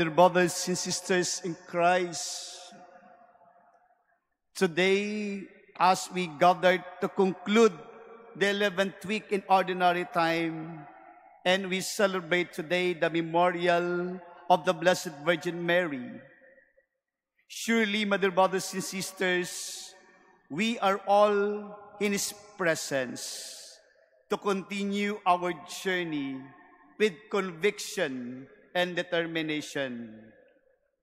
dear brothers and sisters in Christ. Today, as we gather to conclude the 11th week in ordinary time, and we celebrate today the memorial of the Blessed Virgin Mary. Surely, my dear brothers and sisters, we are all in His presence to continue our journey with conviction and determination.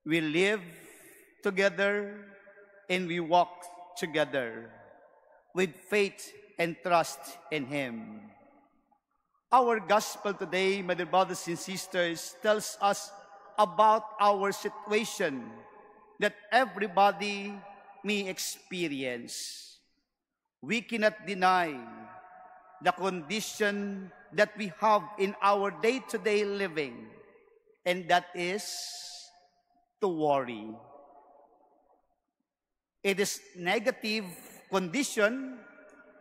We live together and we walk together with faith and trust in Him. Our gospel today, my dear brothers and sisters, tells us about our situation that everybody may experience. We cannot deny the condition that we have in our day-to-day living, and that is to worry. It is negative condition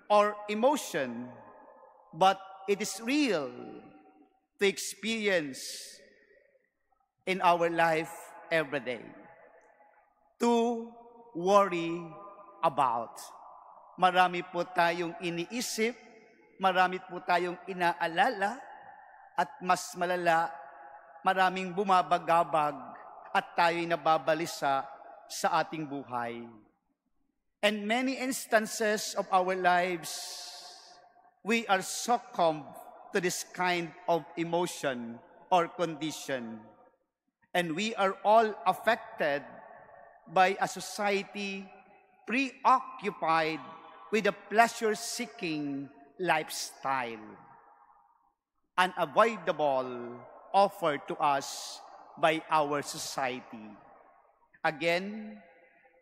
or emotion, but it is real to experience in our life every day. To worry about. Marami po tayong iniisip, marami po tayong inaalala, at mas malala, maraming bumabagabag at tayo'y nababalisa sa ating buhay. And many instances of our lives, we are succumbed to this kind of emotion or condition. And we are all affected by a society preoccupied with a pleasure-seeking lifestyle, unavoidable offered to us by our society. Again,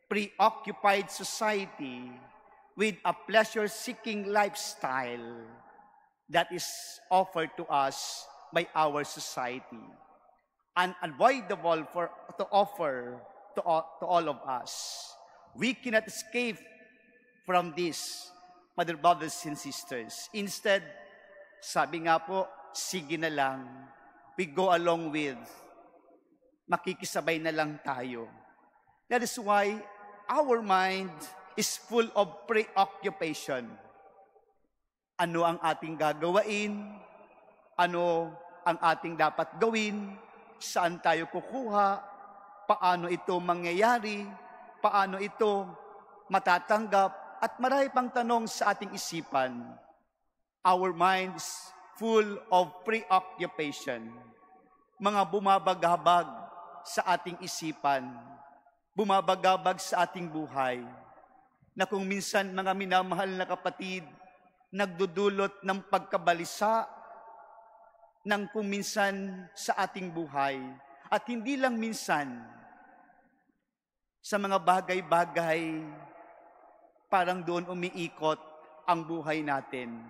preoccupied society with a pleasure-seeking lifestyle that is offered to us by our society. Unavoidable to offer to all of us. We cannot escape from this, my dear brothers and sisters. Instead, sabi nga po, sige na lang, we go along with, makikisabay na lang tayo. That is why our mind is full of preoccupation. Ano ang ating gagawain? Ano ang ating dapat gawin? Saan tayo kukuha? Paano ito mangyayari? Paano ito matatanggap? At marami pang tanong sa ating isipan. Our mind is full of preoccupation. Mga bumabagabag sa ating isipan. Bumabagabag sa ating buhay. Na kung minsan mga minamahal na kapatid, nagdudulot ng pagkabalisa ng kung minsan sa ating buhay. At hindi lang minsan, sa mga bagay-bagay, parang doon umiikot ang buhay natin.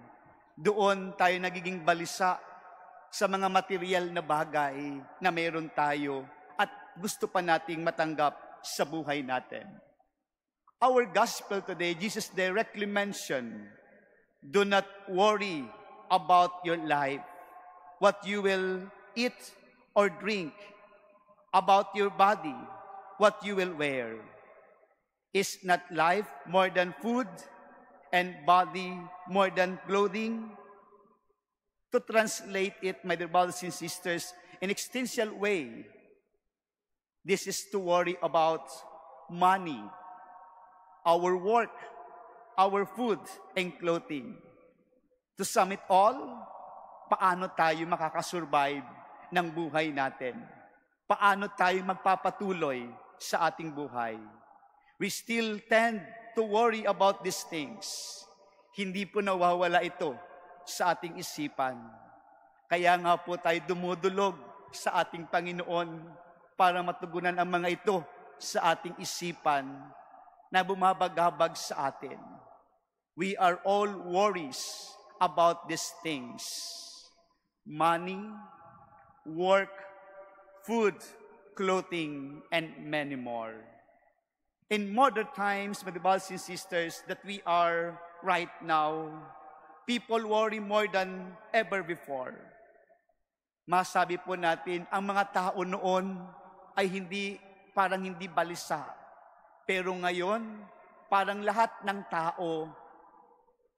Doon tayo nagiging balisa sa mga material na bagay na meron tayo at gusto pa nating matanggap sa buhay natin. Our gospel today, Jesus directly mentioned, do not worry about your life, what you will eat or drink, about your body, what you will wear. Is not life more than food and body more than clothing? To translate it, my dear brothers and sisters, in existential way, this is to worry about money, our work, our food, and clothing. To sum it all, paano tayo makakasurvive ng buhay natin? Paano tayo magpapatuloy sa ating buhay? We still tend to worry about these things. Hindi po nawawala ito sa ating isipan. Kaya nga po tayo dumudulog sa ating Panginoon para matugunan ang mga ito sa ating isipan na bumabagabag sa atin. We are all worries about these things. Money, work, food, clothing, and many more. In modern times, my brothers and sisters, that we are right now, people worry more than ever before. Masabi po natin, ang mga tao noon, ay parang hindi balisa. Pero ngayon, parang lahat ng tao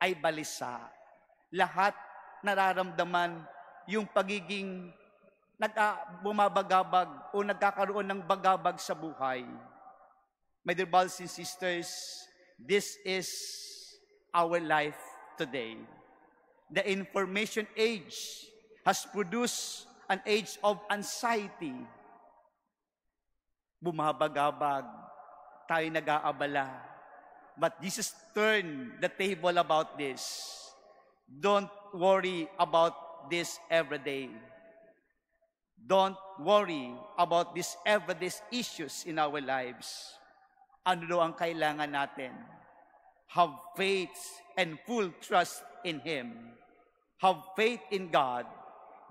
ay balisa. Lahat nararamdaman yung pagiging bumabagabag o nagkakaroon ng bagabag sa buhay. My dear brothers and sisters, this is our life today. The information age has produced an age of anxiety. Bumabagabag, tayo nag-aabala. But Jesus turned the table about this. Don't worry about this every day. Don't worry about these everyday issues in our lives. Ano daw ang kailangan natin? Have faith and full trust in Him. Have faith in God.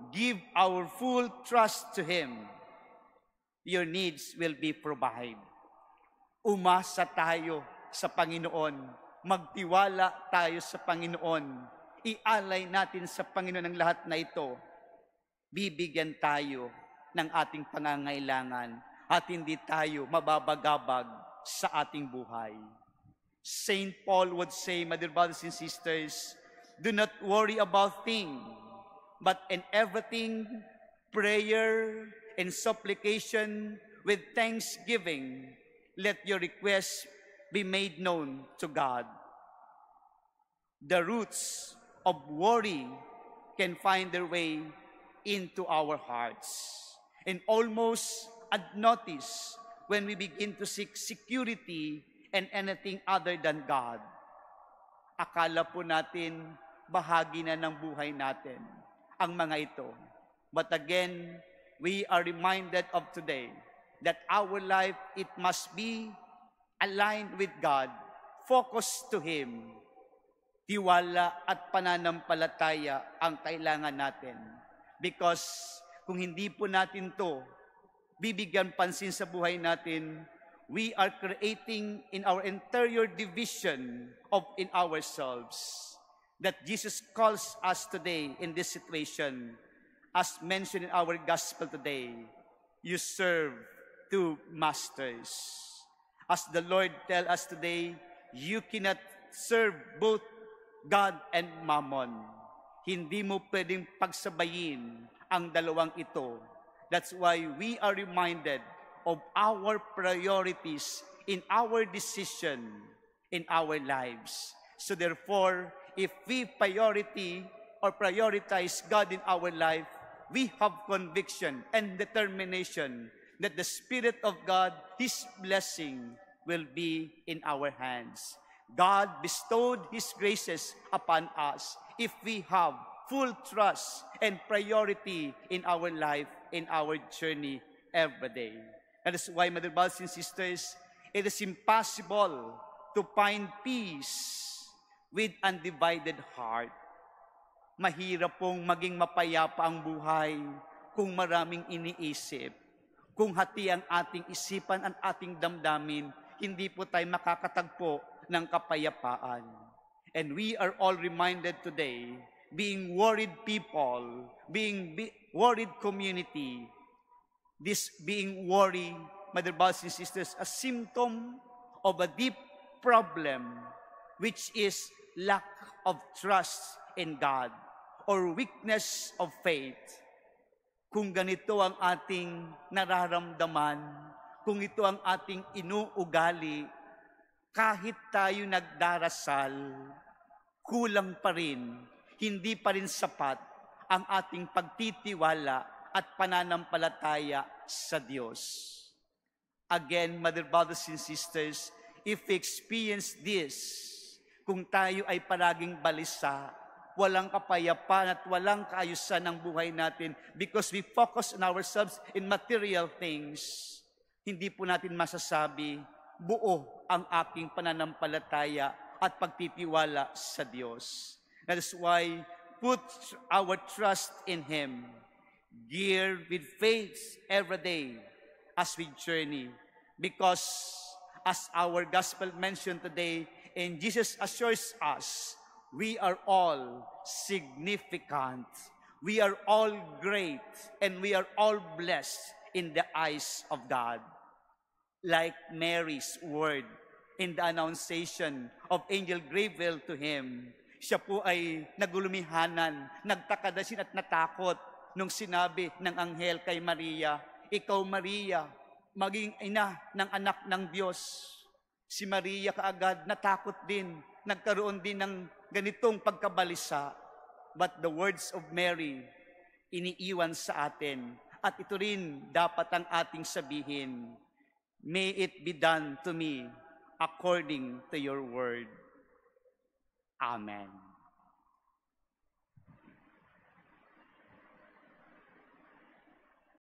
Give our full trust to Him. Your needs will be provided. Umasa tayo sa Panginoon. Magtiwala tayo sa Panginoon. Ialay natin sa Panginoon ang lahat na ito. Bibigyan tayo ng ating pangangailangan at hindi tayo mababagabag sa ating buhay. Saint Paul would say, my dear brothers and sisters, do not worry about things, but in everything, prayer and supplication with thanksgiving, let your requests be made known to God. The roots of worry can find their way into our hearts. And almost unnoticed when we begin to seek security and anything other than God. Akala po natin, bahagi na ng buhay natin ang mga ito. But again, we are reminded of today that our life, it must be aligned with God, focused to Him. Tiwala at pananampalataya ang kailangan natin. Because kung hindi po natin to bibigyan pansin sa buhay natin, we are creating in our interior division in ourselves. That Jesus calls us today in this situation, as mentioned in our gospel today, you serve two masters. As the Lord tells us today, you cannot serve both God and Mammon. Hindi mo pwedeng pagsabayin ang dalawang ito. That's why we are reminded of our priorities in our decision in our lives. So therefore, if we prioritize God in our life, we have conviction and determination that the Spirit of God, His blessing, will be in our hands. God bestowed His graces upon us if we have full trust and priority in our life, in our journey every day. That is why, my dear brothers and sisters, it is impossible to find peace with undivided heart. Mahirap pong maging mapayapa ang buhay kung maraming iniisip. Kung hati ang ating isipan, ang ating damdamin, hindi po tayo makakatagpo ng kapayapaan. And we are all reminded today, being worried people, being worried community, this being worried, my dear brothers and sisters, a symptom of a deep problem, which is lack of trust in God or weakness of faith. Kung ganito ang ating nararamdaman, kung ito ang ating inuugali, kahit tayo nagdarasal, kulang pa rin, hindi pa rin sapat ang ating pagtitiwala at pananampalataya sa Diyos. Again, my dear brothers and sisters, if we experience this, kung tayo ay palaging balisa, walang kapayapaan at walang kaayusan ng buhay natin because we focus on ourselves in material things, hindi po natin masasabi, buo ang aking pananampalataya at pagtitiwala sa Diyos. That is why, put our trust in Him, geared with faith every day as we journey. Because, as our gospel mentioned today, and Jesus assures us, we are all significant. We are all great, and we are all blessed in the eyes of God. Like Mary's word in the annunciation of Angel Gabriel to him, siya po ay nagulumihanan, nagtakadasin at natakot nung sinabi ng anghel kay Maria, ikaw Maria, maging ina ng anak ng Diyos. Si Maria kaagad natakot din, nagkaroon din ng ganitong pagkabalisa. But the words of Mary, iniiwan sa atin. At ito rin dapat ang ating sabihin, may it be done to me according to your word. Amen.